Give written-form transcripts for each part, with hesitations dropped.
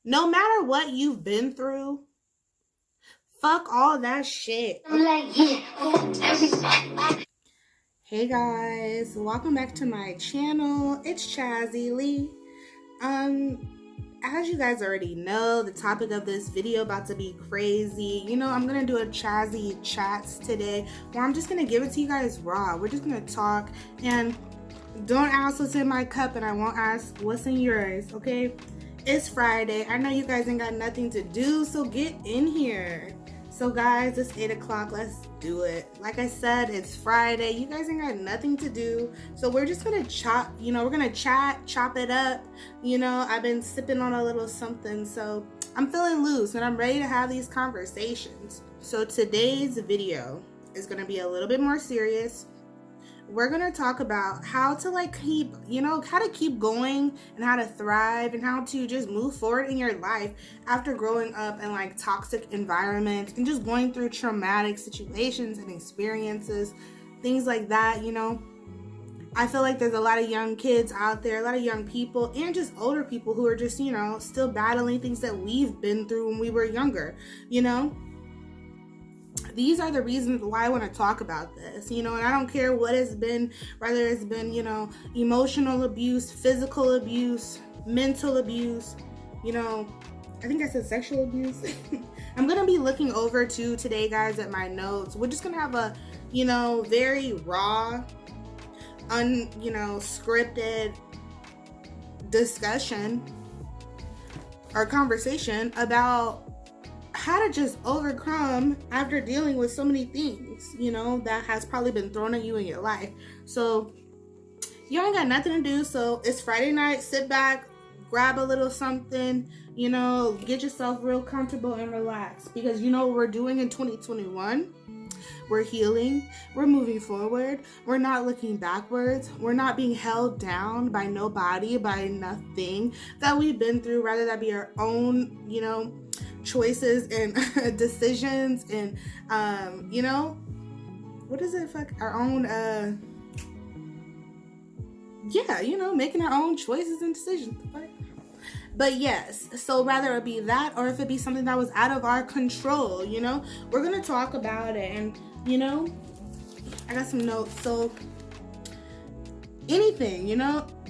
No matter what you've been through, fuck all that shit. Hey guys, welcome back to my channel. It's Chazi Lee. As you guys already know, the topic of this video about to be crazy. I'm gonna do a Chazi Chats today where I'm just gonna give it to you guys raw. We're just gonna talk, and don't ask what's in my cup and I won't ask what's in yours, okay? It's Friday. I know you guys ain't got nothing to do, so get in here. So guys, it's 8 o'clock. Let's do it. Like I said, it's Friday. You guys ain't got nothing to do. So we're just gonna chop, we're gonna chop it up. I've been sipping on a little something, so I'm feeling loose and I'm ready to have these conversations. So today's video is gonna be a little bit more serious. We're gonna talk about how to keep going and how to thrive and how to just move forward in your life after growing up in toxic environments and just going through traumatic situations and experiences, things like that. I feel like there's a lot of young kids out there, a lot of young people and just older people who are just, still battling things that we've been through when we were younger. These are the reasons why I want to talk about this, and I don't care what it's been, whether it's been, emotional abuse, physical abuse, mental abuse, I think I said sexual abuse. I'm going to be looking over today, guys, at my notes. We're just going to have a, very raw, scripted discussion or conversation about how to just overcome after dealing with so many things, that has probably been thrown at you in your life. So you ain't got nothing to do. So it's Friday night. Sit back, grab a little something, get yourself real comfortable and relax, because what we're doing in 2021. We're healing. We're moving forward. We're not looking backwards. We're not being held down by nobody, by nothing that we've been through, rather that be our own, choices and decisions and our own making our own choices and decisions. But yes, so rather it be that, or if it be something that was out of our control, we're gonna talk about it. And I got some notes. So anything,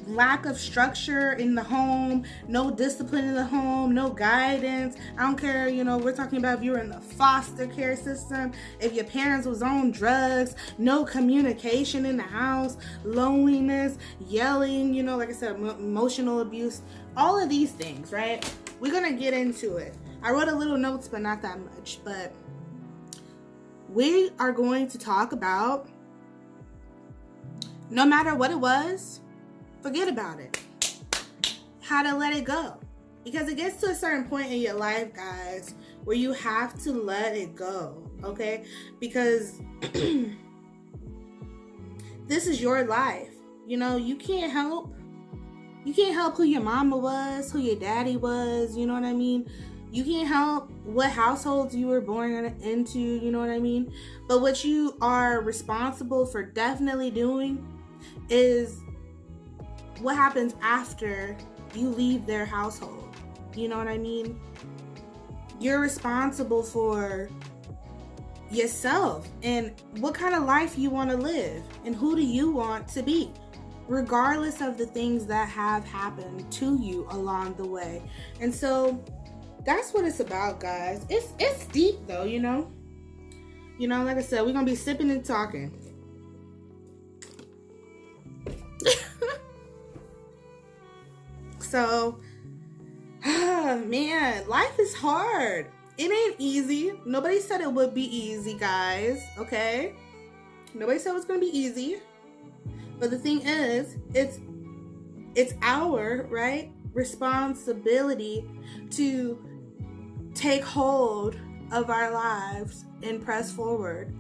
lack of structure in the home, no discipline in the home, no guidance. I don't care, we're talking about if you were in the foster care system, if your parents was on drugs, no communication in the house, loneliness, yelling, like I said, emotional abuse, all of these things, right? We're gonna get into it. I wrote a little notes, but not that much. But we are going to talk about, no matter what it was, forget about it. How to let it go. Because it gets to a certain point in your life, guys, where you have to let it go, okay? Because this is your life. You can't help who your mama was, who your daddy was, you know what I mean? You can't help what households you were born into, you know what I mean? But what you are responsible for definitely doing is what happens after you leave their household. You know what I mean? You're responsible for yourself and what kind of life you want to live and who do you want to be, regardless of the things that have happened to you along the way. And so that's what it's about, guys. It's deep though, like I said, we're gonna be sipping and talking. So, man, life is hard. It ain't easy. Nobody said it would be easy, guys. Okay? Nobody said it was gonna be easy. But the thing is, it's our, right, responsibility to take hold of our lives and press forward,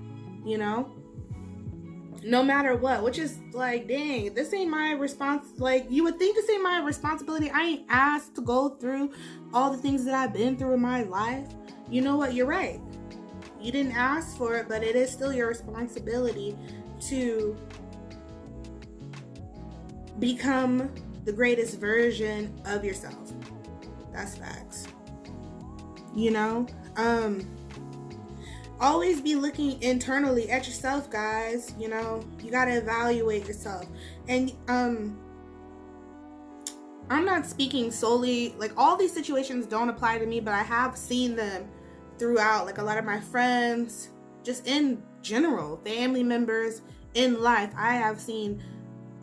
no matter what, which is dang, this ain't my response. You would think this ain't my responsibility. I ain't asked to go through all the things that I've been through in my life. You know what? You're right. You didn't ask for it, but it is still your responsibility to become the greatest version of yourself. That's facts. You know, always be looking internally at yourself, guys. You know, you got to evaluate yourself. And I'm not speaking solely, like, all these situations don't apply to me, but I have seen them throughout, like, a lot of my friends, just in general, family members in life. I've seen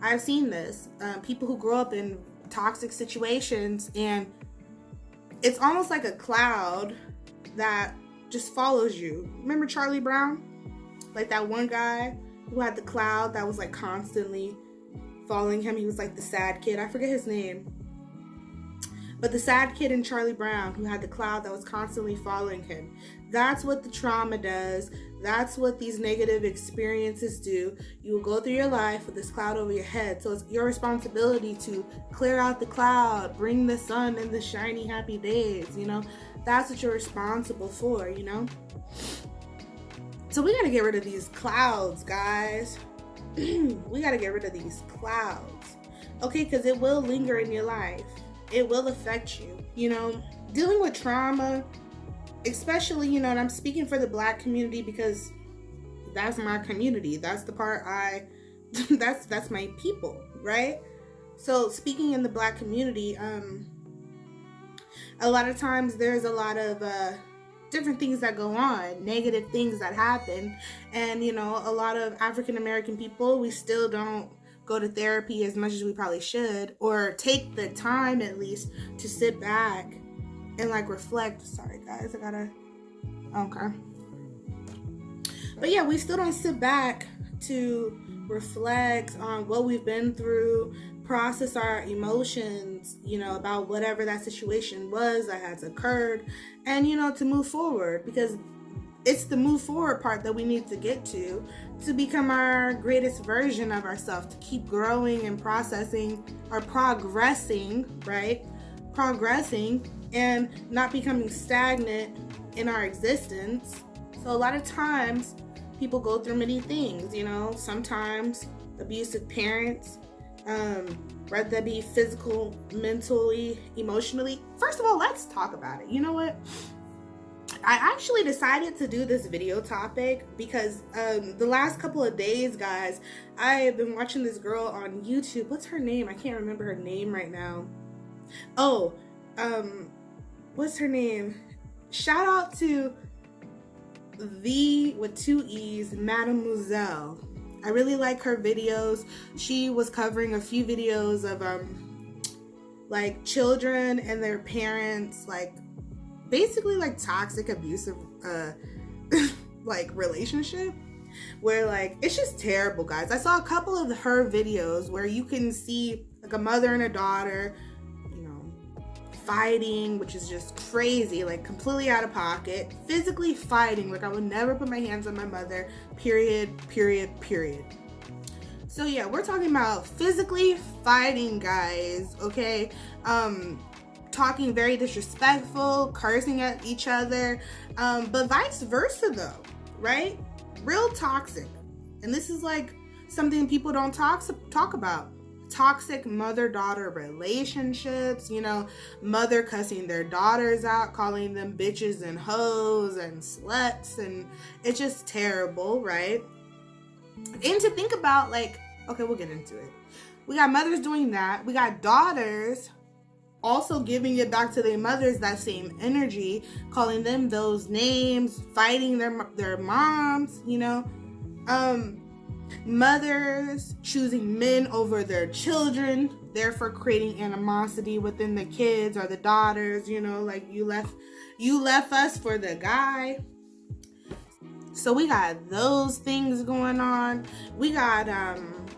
this, people who grow up in toxic situations, and it's almost like a cloud that just follows you. Remember Charlie Brown? Like that one guy who had the cloud that was like constantly following him. He was like the sad kid. I forget his name. But the sad kid in Charlie Brown who had the cloud that was constantly following him. That's what the trauma does. That's what these negative experiences do. You will go through your life with this cloud over your head. So it's your responsibility to clear out the cloud, bring the sun and the shiny, happy days, you know? That's what you're responsible for, you know? So we gotta get rid of these clouds, guys. We gotta get rid of these clouds. Okay, because it will linger in your life. It will affect you, you know? Dealing with trauma, especially, you know, and I'm speaking for the Black community because that's my community. That's the part that's my people, right? So speaking in the Black community, a lot of times there's a lot of different things that go on, negative things that happen. And, you know, a lot of African American people, we still don't go to therapy as much as we probably should, or take the time at least to sit back and like reflect. Sorry guys, okay. But yeah, we still don't sit back to reflect on what we've been through, process our emotions, you know, about whatever that situation was that has occurred, and, you know, to move forward, because it's the move forward part that we need to get to become our greatest version of ourselves, to keep growing and processing or progressing, right? Progressing and not becoming stagnant in our existence. So a lot of times people go through many things, you know, sometimes abusive parents, whether that be physical, mentally, emotionally. First of all, let's talk about it. You know what? I actually decided to do this video topic because the last couple of days, guys, I have been watching this girl on YouTube. What's her name? I can't remember her name right now. Oh, what's her name? Shout out to the, with 2 E's, Mademoiselle. I really like her videos. She was covering a few videos of like children and their parents, like basically like toxic, abusive like relationship, where like it's just terrible, guys. I saw a couple of her videos where you can see like a mother and a daughter, you know, fighting, which is just crazy, like completely out of pocket, physically fighting. Like I would never put my hands on my mother, period. So yeah, we're talking about physically fighting, guys, okay? Talking very disrespectful, cursing at each other, but vice versa though, right? Real toxic. And this is like something people don't talk about. Toxic mother-daughter relationships, you know, mother cussing their daughters out, calling them bitches and hoes and sluts, and it's just terrible, right? And to think about, like, okay, we'll get into it. We got mothers doing that. We got daughters also giving it back to their mothers, that same energy, calling them those names, fighting their moms, you know. Mothers choosing men over their children, therefore creating animosity within the kids or the daughters, you know, like you left us for the guy. So we got those things going on. We got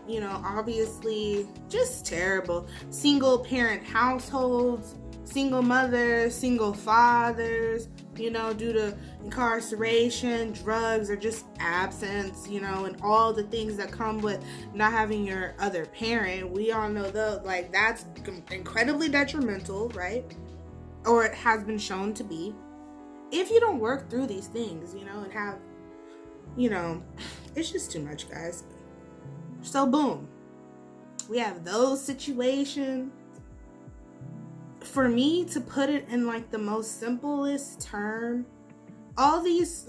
you know, obviously just terrible single parent households, single mothers, single fathers, you know, due to incarceration, drugs, or just absence, you know, and all the things that come with not having your other parent. We all know though, like, that's incredibly detrimental, right? Or it has been shown to be. If you don't work through these things, you know, and have, you know, it's just too much, guys. So boom, we have those situations. for me to put it in like the most simplest term, all these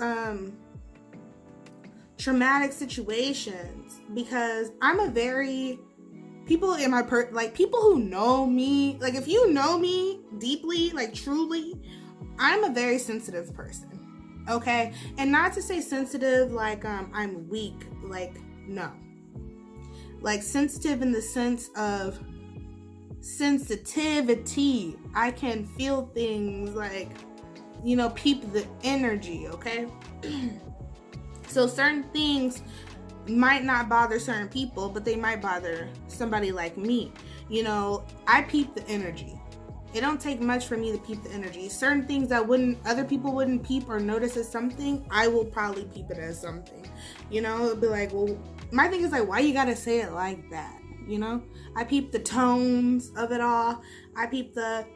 traumatic situations, because I'm a very, people in my people who know me, like if you know me deeply, like truly, I'm a very sensitive person, okay? And not to say sensitive like I'm weak, like no. Like sensitive in the sense of sensitivity. I can feel things, like, you know, peep the energy, okay? So certain things might not bother certain people, but they might bother somebody like me. You know, I peep the energy. It don't take much for me to peep the energy. Certain things that other people wouldn't peep or notice as something, I will probably peep it as something. You know, it'll be like, well, my thing is like, why you gotta say it like that? You know, I peep the tones of it all. I peep out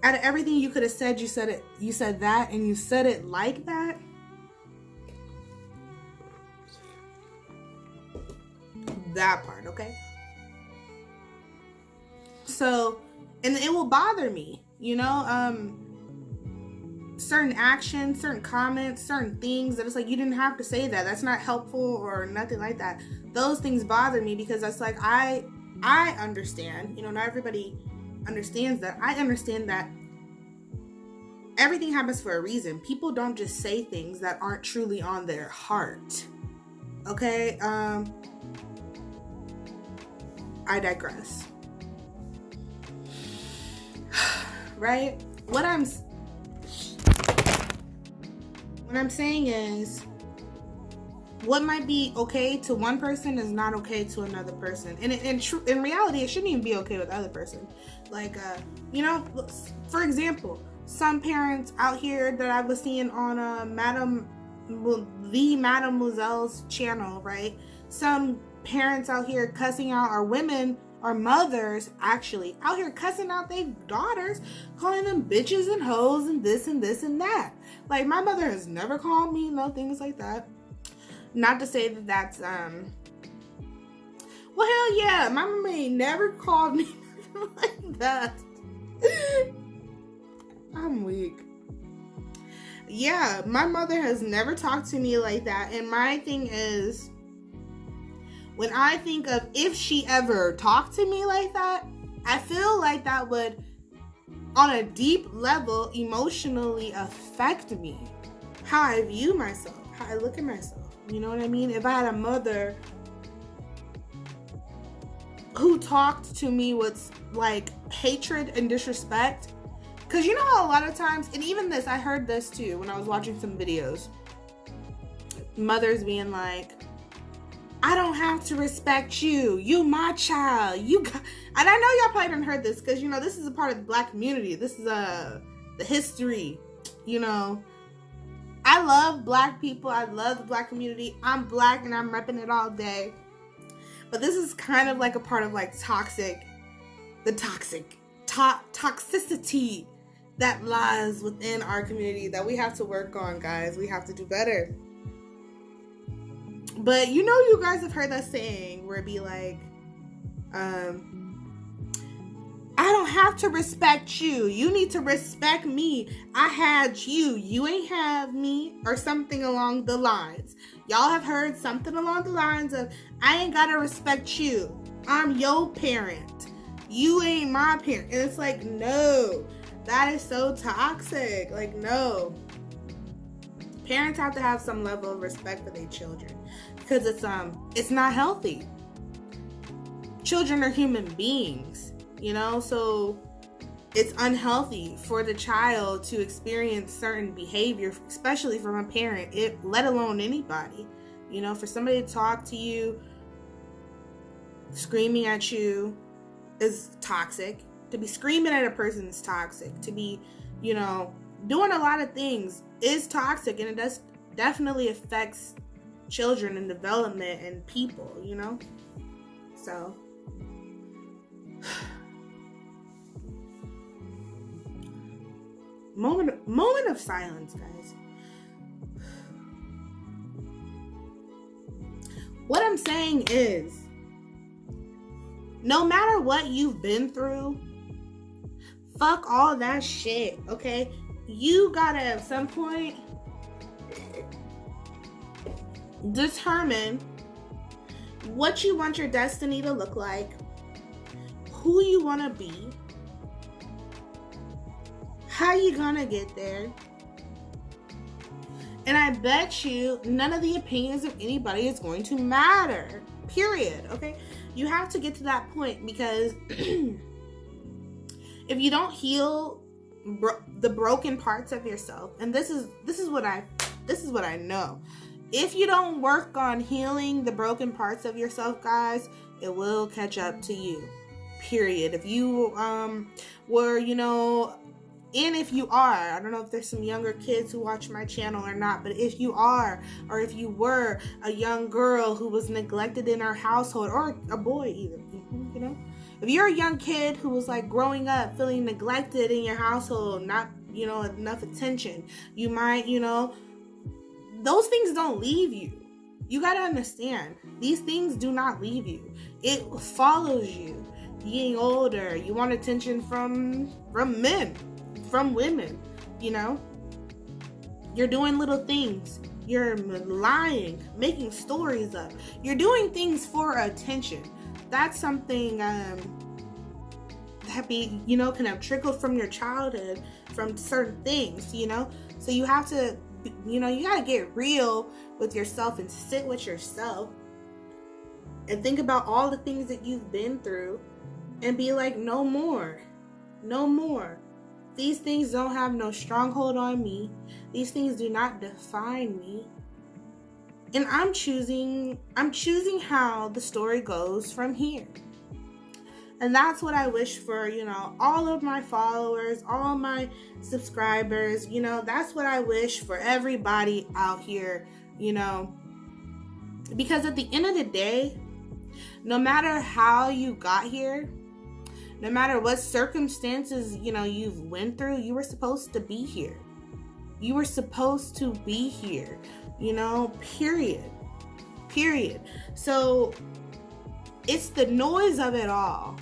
of everything you could have said, you said it. You said that, and you said it like that. That part, okay? So, and it will bother me, you know, certain actions, certain comments, certain things that it's like, you didn't have to say that. That's not helpful or nothing like that. Those things bother me because that's like, I understand, you know, not everybody understands that. I understand that everything happens for a reason. People don't just say things that aren't truly on their heart. Okay? I digress. Right? What I'm saying is, what might be okay to one person is not okay to another person. And in reality, it shouldn't even be okay with the other person. Like, you know, for example, some parents out here that I was seeing on the Mademoiselle's channel, right? Some parents out here cussing out our women, our mothers actually out here cussing out their daughters, calling them bitches and hoes and this and this and that. Like, my mother has never called me no things like that. Not to say that that's well, hell yeah, my mama ain't never called me like that. I'm weak. Yeah, my mother has never talked to me like that. And my thing is, when I think of if she ever talked to me like that, I feel like that would, on a deep level, emotionally affect me. How I view myself, how I look at myself. You know what I mean? If I had a mother who talked to me with like hatred and disrespect, because you know how a lot of times, and even this, I heard this too when I was watching some videos, mothers being like, I don't have to respect you. You my child. And I know y'all probably done heard this because, you know, this is a part of the Black community. This is the history, you know. I love Black people. I love the Black community. I'm Black and I'm repping it all day. But this is kind of like a part of like toxicity that lies within our community that we have to work on, guys. We have to do better. But you know, you guys have heard that saying where it be like, I don't have to respect you. You need to respect me. I had you. You ain't have me, or something along the lines. Y'all have heard something along the lines of, I ain't gotta respect you. I'm your parent. You ain't my parent. And it's like, no, that is so toxic. Like, no. Parents have to have some level of respect for their children. Because it's not healthy. Children are human beings, you know, so it's unhealthy for the child to experience certain behavior, especially from a parent, let alone anybody. You know, for somebody to talk to you, screaming at you is toxic. To be screaming at a person is toxic. To be, you know, doing a lot of things is toxic, and it does definitely affects children and development and people, you know. So moment of silence, guys. What I'm saying is, no matter what you've been through, Fuck all that shit, okay? You gotta at some point determine what you want your destiny to look like, who you want to be, how you gonna get there. And I bet you none of the opinions of anybody is going to matter, period, okay? You have to get to that point, because if you don't heal the broken parts of yourself, and this is what I know. If you don't work on healing the broken parts of yourself, guys, it will catch up to you. Period. If you were, and if you are, I don't know if there's some younger kids who watch my channel or not, but if you are, or if you were a young girl who was neglected in her household, or a boy even, if you're a young kid who was like growing up feeling neglected in your household, not, enough attention, you might, those things don't leave you. You got to understand, these things do not leave you. It follows you. Getting older, you want attention from men, from women, You're doing little things. You're lying, making stories up. You're doing things for attention. That's something that can have trickled from your childhood, from certain things, So you have to, you gotta get real with yourself and sit with yourself and think about all the things that you've been through and be like, no more. These things don't have no stronghold on me. These things do not define me. And I'm choosing how the story goes from here. And that's what I wish for, all of my followers, all my subscribers, that's what I wish for everybody out here, Because at the end of the day, no matter how you got here, no matter what circumstances, you've went through, you were supposed to be here. You were supposed to be here, period. So it's the noise of it all.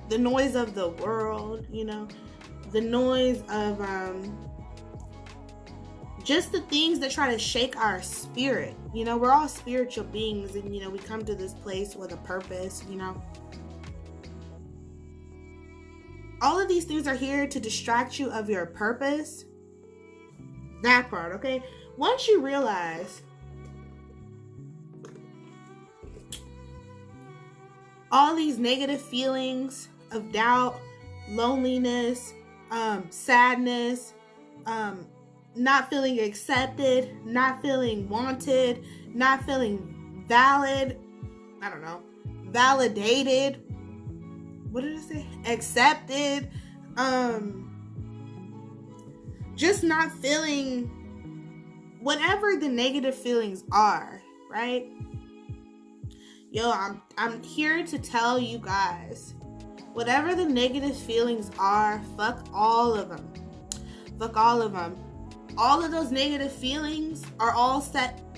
The noise of the world, the noise of just the things that try to shake our spirit. We're all spiritual beings, and we come to this place with a purpose, All of these things are here to distract you of your purpose. That part, okay? Once you realize all these negative feelings of doubt, loneliness, sadness, not feeling accepted, not feeling wanted, not feeling validated, what did I say? Accepted, just not feeling whatever the negative feelings are, right? Yo, I'm here to tell you guys, whatever the negative feelings are, fuck all of them. Fuck all of them. All of those negative feelings are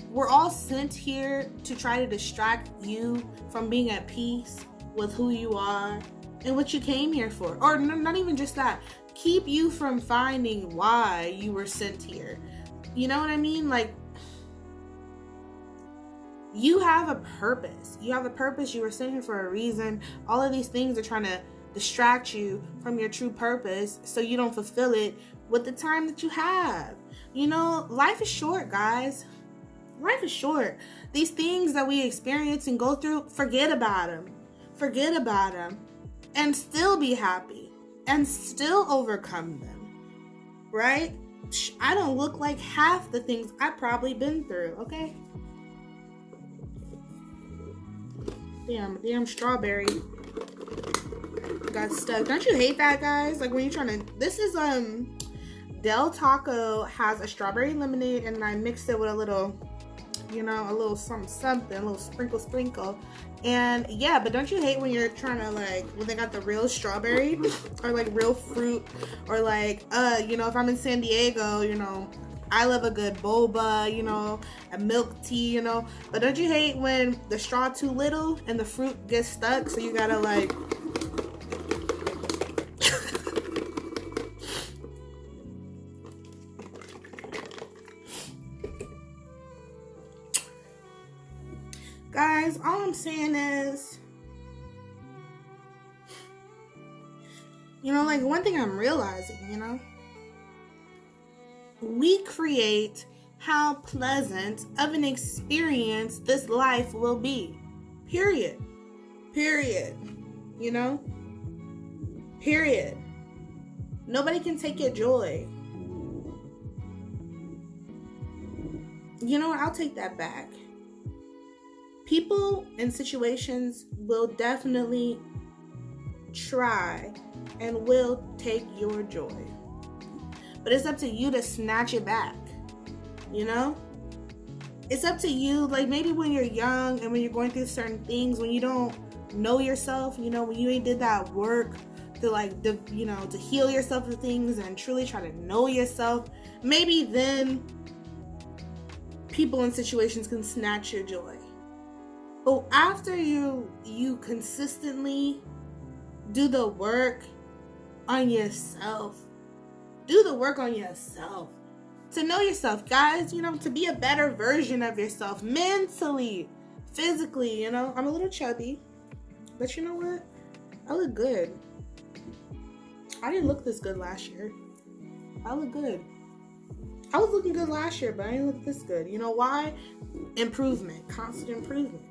we're all sent here to try to distract you from being at peace with who you are and what you came here for. Or not even just that. Keep you from finding why you were sent here. You know what I mean? Like, you have a purpose. You have a purpose. You were sent here for a reason. All of these things are trying to distract you from your true purpose so you don't fulfill it with the time that you have. Life is short, guys. Life is short. These things that we experience and go through, forget about them. Forget about them. And still be happy. And still overcome them. Right? I don't look like half the things I've probably been through, okay? Damn strawberry got stuck. Don't you hate that, guys? Like when you're trying to, this is Del Taco has a strawberry lemonade, and I mixed it with a little, a little something, a little sprinkle. And yeah, but don't you hate when you're trying to when they got the real strawberry or real fruit, or if I'm in San Diego, I love a good boba, a milk tea, but don't you hate when the straw too little and the fruit gets stuck, so you gotta guys, all I'm saying is, like one thing I'm realizing, we create how pleasant of an experience this life will be. Period. Period. Period. Nobody can take your joy. You know what? I'll take that back. People in situations will definitely try and will take your joy. But it's up to you to snatch it back. It's up to you. Like maybe when you're young and when you're going through certain things, when you don't know yourself, when you ain't did that work to heal yourself of things and truly try to know yourself, maybe then people in situations can snatch your joy. But after you consistently do the work on yourself, to know yourself, guys, to be a better version of yourself mentally, physically, I'm a little chubby, but you know what? I look good. I didn't look this good last year. I look good. I was looking good last year, but I didn't look this good. You know why? Improvement. Constant improvement.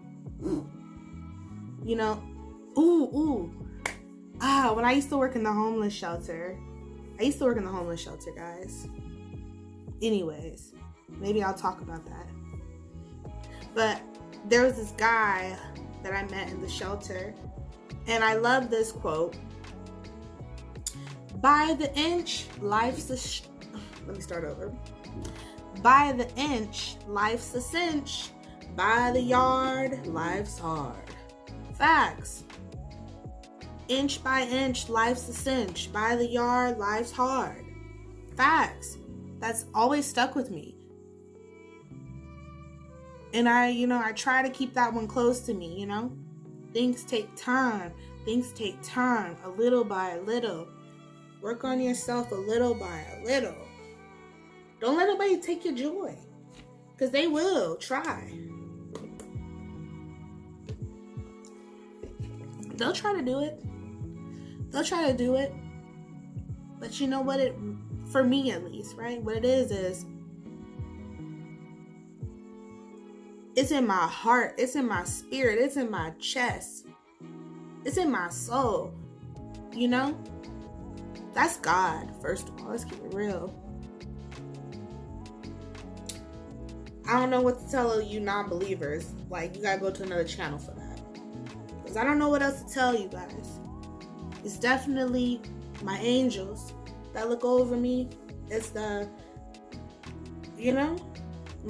When I used to work in the homeless shelter. Guys. Anyways, maybe I'll talk about that. But there was this guy that I met in the shelter, and I love this quote. By the inch, life's a... Let me start over. By the inch, life's a cinch. By the yard, life's hard. Facts. Inch by inch, life's a cinch. By the yard, life's hard. Facts. That's always stuck with me. And I try to keep that one close to me, Things take time. A little by a little. Work on yourself a little by a little. Don't let nobody take your joy. Because they will try. They'll try to do it. But you know what for me at least, right? What it is it's in my heart, it's in my spirit, it's in my chest, it's in my soul. That's God, first of all. Let's keep it real. I don't know what to tell you non-believers. Like, you gotta go to another channel for that. Because I don't know what else to tell you guys. It's definitely my angels that look over me. It's my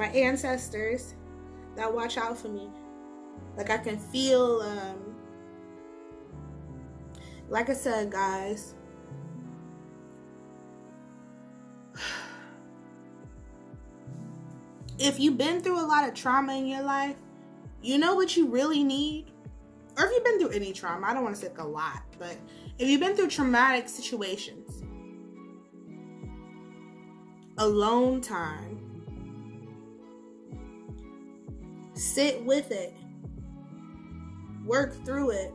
ancestors that watch out for me. Like, I can feel, like I said, guys, if you've been through a lot of trauma in your life, you know what you really need? Or if you've been through any trauma, I don't want to say like a lot, but if you've been through traumatic situations, alone time, sit with it, work through it.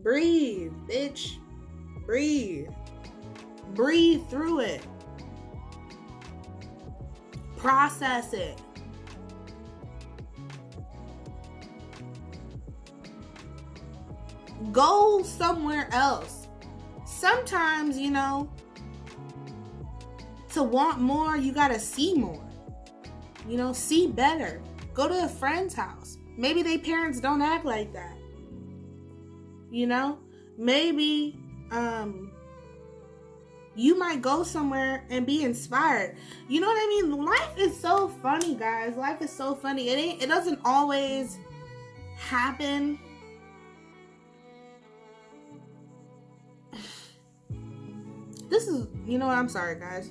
Breathe, bitch. Breathe. Breathe through it. Process it. Go somewhere else. Sometimes, to want more, you gotta see more. See better. Go to a friend's house. Maybe their parents don't act like that. Maybe you might go somewhere and be inspired. You know what I mean? Life is so funny, guys. Life is so funny. It doesn't always happen. This is, I'm sorry, guys.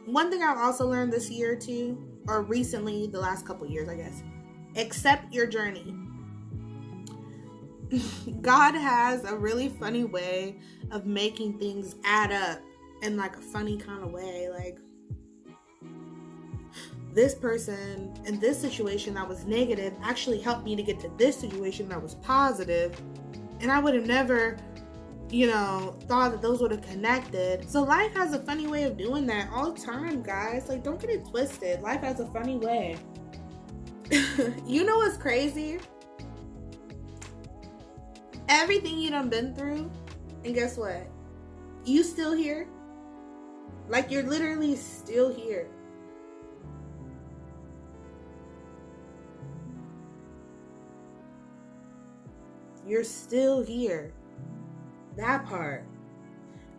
One thing I've also learned this year too, or recently, the last couple years, I guess, accept your journey. God has a really funny way of making things add up in like a funny kind of way. Like, this person in this situation that was negative actually helped me to get to this situation that was positive. And I would have never, thought that those would have connected. So life has a funny way of doing that all the time, guys. Like, don't get it twisted. Life has a funny way. You know what's crazy? Everything you done been through, and guess what? You still here. Like, you're literally still here. You're still here. That part.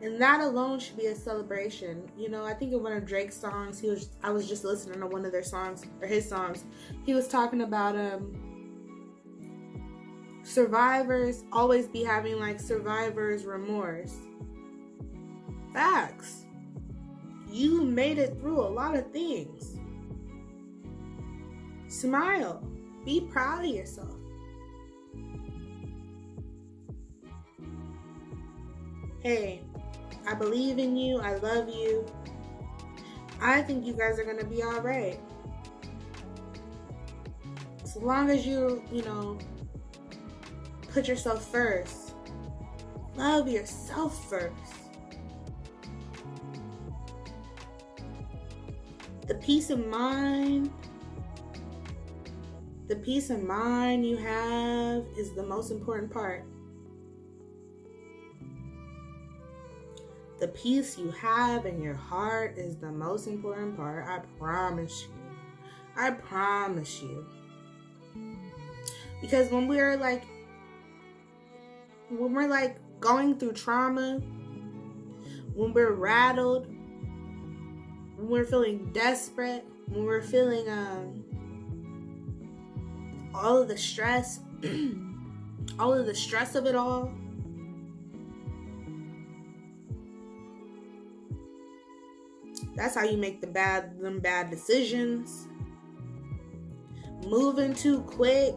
And that alone should be a celebration. I think in one of Drake's songs, I was just listening to one of their songs, or his songs. He was talking about survivors always be having like survivor's remorse. Facts. You made it through a lot of things. Smile. Be proud of yourself. Hey, I believe in you. I love you. I think you guys are going to be all right. As long as you, put yourself first. Love yourself first. The peace of mind you have is the most important part. The peace you have in your heart is the most important part. I promise you. I promise you. Because when we're going through trauma, when we're rattled, when we're feeling desperate, when we're feeling all of the stress, all of the stress of it all, that's how you make them bad decisions. Moving too quick.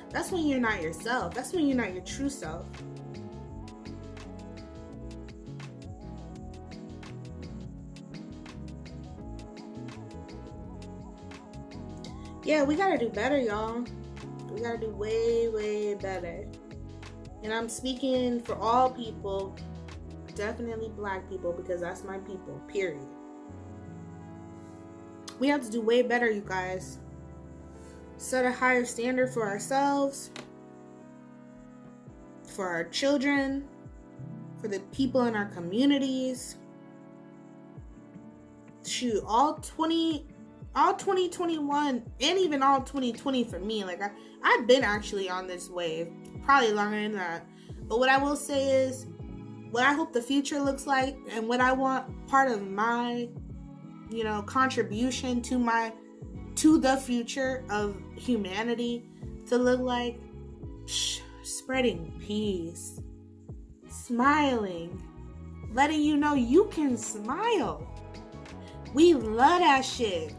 That's when you're not yourself. That's when you're not your true self. Yeah, we gotta do better, y'all. We gotta do way, way better. And I'm speaking for all people, definitely Black people, because that's my people, period. We have to do way better, you guys. Set a higher standard for ourselves, for our children, for the people in our communities. Shoot, all 2021 and even all 2020 for me. Like, I've been actually on this wave, probably longer than that. But what I will say is, what I hope the future looks like, and what I want part of my contribution to the future of humanity to look like, spreading peace, smiling, letting you know you can smile. We love that shit.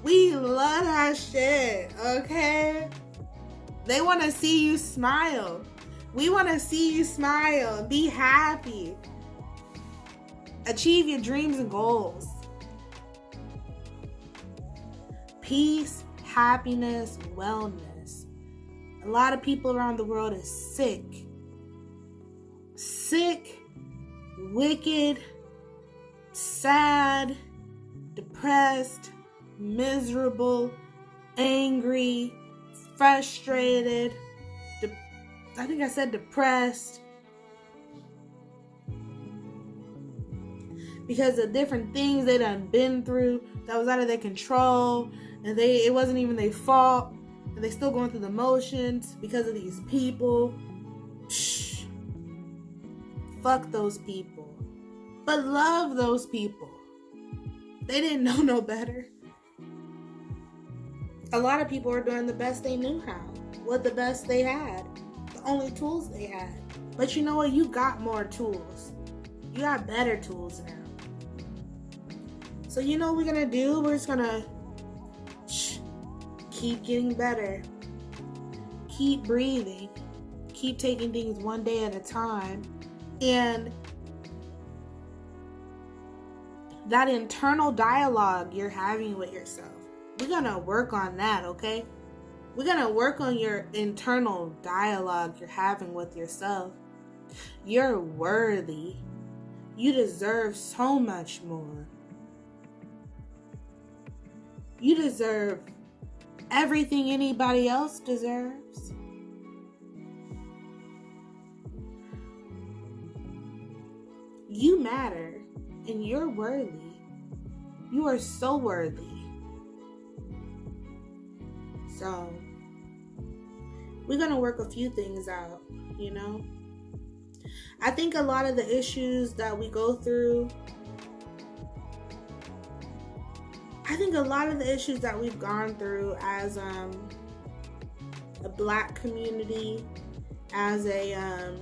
We love that shit, okay? They want to see you smile. We want to see you smile, be happy, achieve your dreams and goals. Peace, happiness, wellness. A lot of people around the world is sick. Sick, wicked, sad, depressed, miserable, angry, frustrated. I think I said depressed. Because of different things they done been through that was out of their control. And it wasn't even their fault. And they still going through the motions because of these people. Shh. Fuck those people. But love those people. They didn't know no better. A lot of people are doing the best they knew how. What the best they had. The only tools they had. But you know what? You got more tools. You got better tools now. So you know what we're going to do? We're just going to keep getting better. Keep breathing. keep taking things one day at a time. And that internal dialogue you're having with yourself, we're going to work on that, okay? We're going to work on your internal dialogue you're having with yourself. You're worthy. You deserve so much more. You deserve everything anybody else deserves. You matter and you're worthy. You are so worthy. So, we're going to work a few things out, you know? I think a lot of the issues that we go through, I think a lot of the issues that we've gone through as a Black community, as a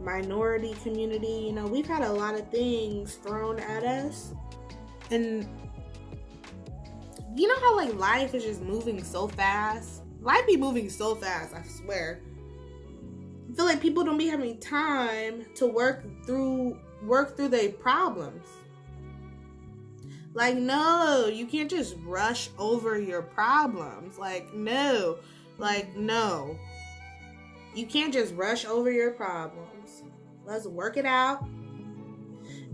minority community, you know, we've had a lot of things thrown at us. And you know how like life is just moving so fast? Life be moving so fast, I swear. I feel like people don't be having time to work through their problems. Like, no, you can't just rush over your problems. Like, no. You can't just rush over your problems. Let's work it out.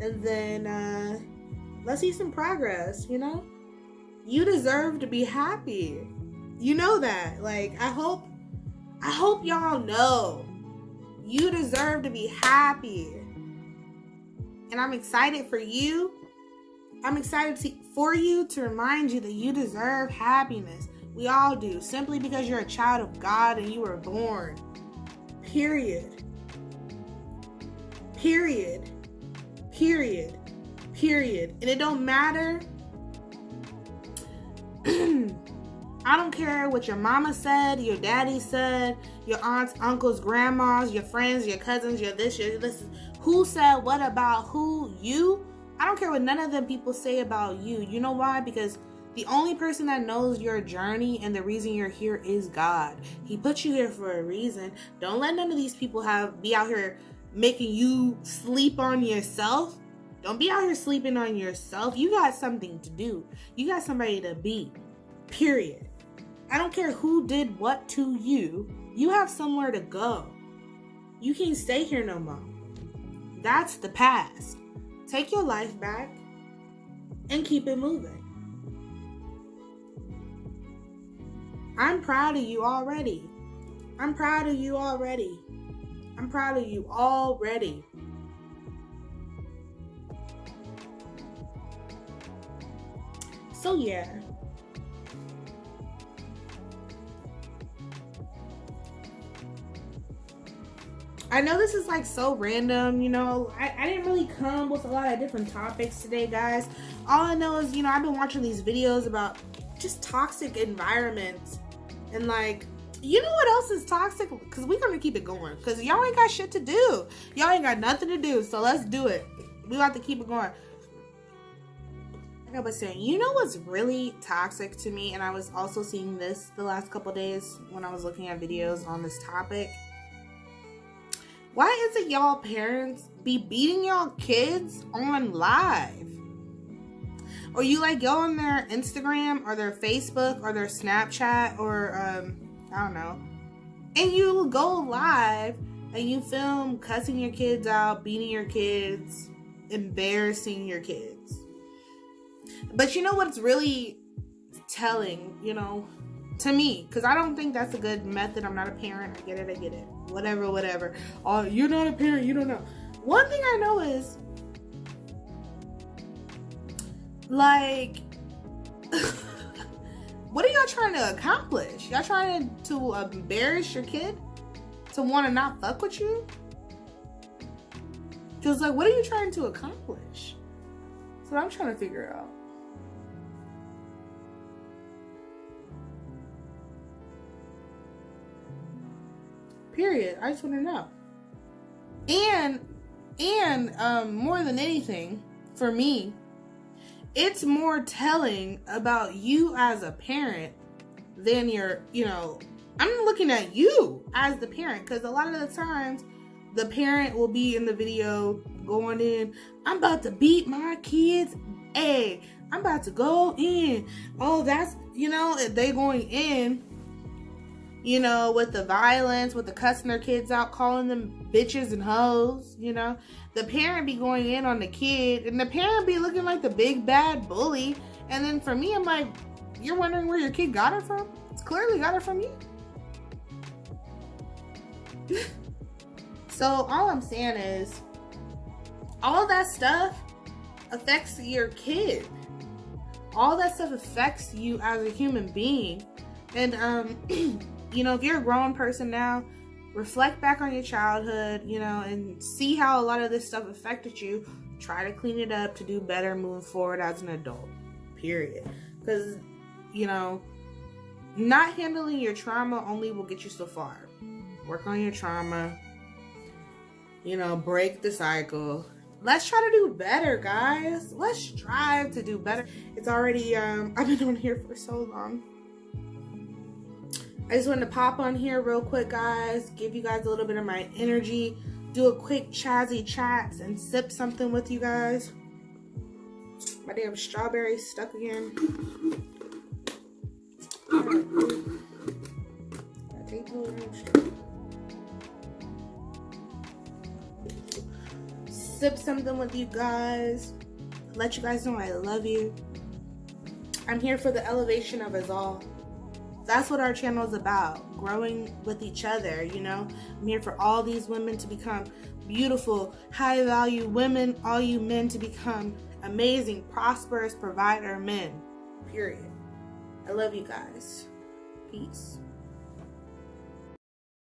And then let's see some progress, you know? You deserve to be happy. You know that. Like, I hope y'all know. You deserve to be happy. And I'm excited for you. I'm excited for you to remind you that you deserve happiness. We all do. Simply because you're a child of God and you were born. Period. Period. Period. Period. And it don't matter. I don't care what your mama said, your daddy said, your aunts, uncles, grandmas, your friends, your cousins, your this, who said what about who, you. I don't care what none of them people say about you. You know why? Because the only person that knows your journey and the reason you're here is God. He put you here for a reason. Don't let none of these people be out here making you sleep on yourself. Don't be out here sleeping on yourself. You got something to do. You got somebody to be. Period. I don't care who did what to you. You have somewhere to go. You can't stay here no more. That's the past. Take your life back and keep it moving. I'm proud of you already. I'm proud of you already. I'm proud of you already. So yeah. I know this is like so random, you know. I didn't really come with a lot of different topics today, guys. All I know is, you know, I've been watching these videos about just toxic environments. And like, you know what else is toxic? Because we're going to keep it going. Because y'all ain't got shit to do. Y'all ain't got nothing to do. So let's do it. We got to keep it going. Like I was saying, you know what's really toxic to me? And I was also seeing this the last couple days when I was looking at videos on this topic. Why isn't y'all parents be beating y'all kids on live? Or you like go on their Instagram or their Facebook or their Snapchat or I don't know, and you go live and you film cussing your kids out, beating your kids, embarrassing your kids. But you know what's really telling, you know, to me, because I don't think that's a good method. I'm not a parent. I get it. Whatever. Oh, you're not a parent. You don't know. One thing I know is, like, what are y'all trying to accomplish? Y'all trying to embarrass your kid? To want to not fuck with you? Because, like, what are you trying to accomplish? That's what I'm trying to figure out. Period. I just want to know. And more than anything, for me, it's more telling about you as a parent than your, you know, I'm looking at you as the parent, because a lot of the times the parent will be in the video going in, I'm about to beat my kids. Hey, I'm about to go in. Oh, that's, they going in, with the violence, with the cussing their kids out, calling them bitches and hoes, The parent be going in on the kid, and the parent be looking like the big bad bully. And then for me, I'm like, you're wondering where your kid got it from? It's clearly got it from you. So all I'm saying is, all that stuff affects your kid. All that stuff affects you as a human being. And, if you're a grown person now, reflect back on your childhood, and see how a lot of this stuff affected you. Try to clean it up to do better moving forward as an adult, period. Because, not handling your trauma only will get you so far. Work on your trauma, break the cycle. Let's try to do better, guys. Let's strive to do better. It's already, I've been on here for so long. I just wanted to pop on here real quick, guys. Give you guys a little bit of my energy. Do a quick Chazi Chats and sip something with you guys. My damn strawberry stuck again. Sip something with you guys. Let you guys know I love you. I'm here for the elevation of us all. That's what our channel is about. Growing with each other, I'm here for all these women to become beautiful, high value women. All you men to become amazing, prosperous provider men. Period. I love you guys. Peace.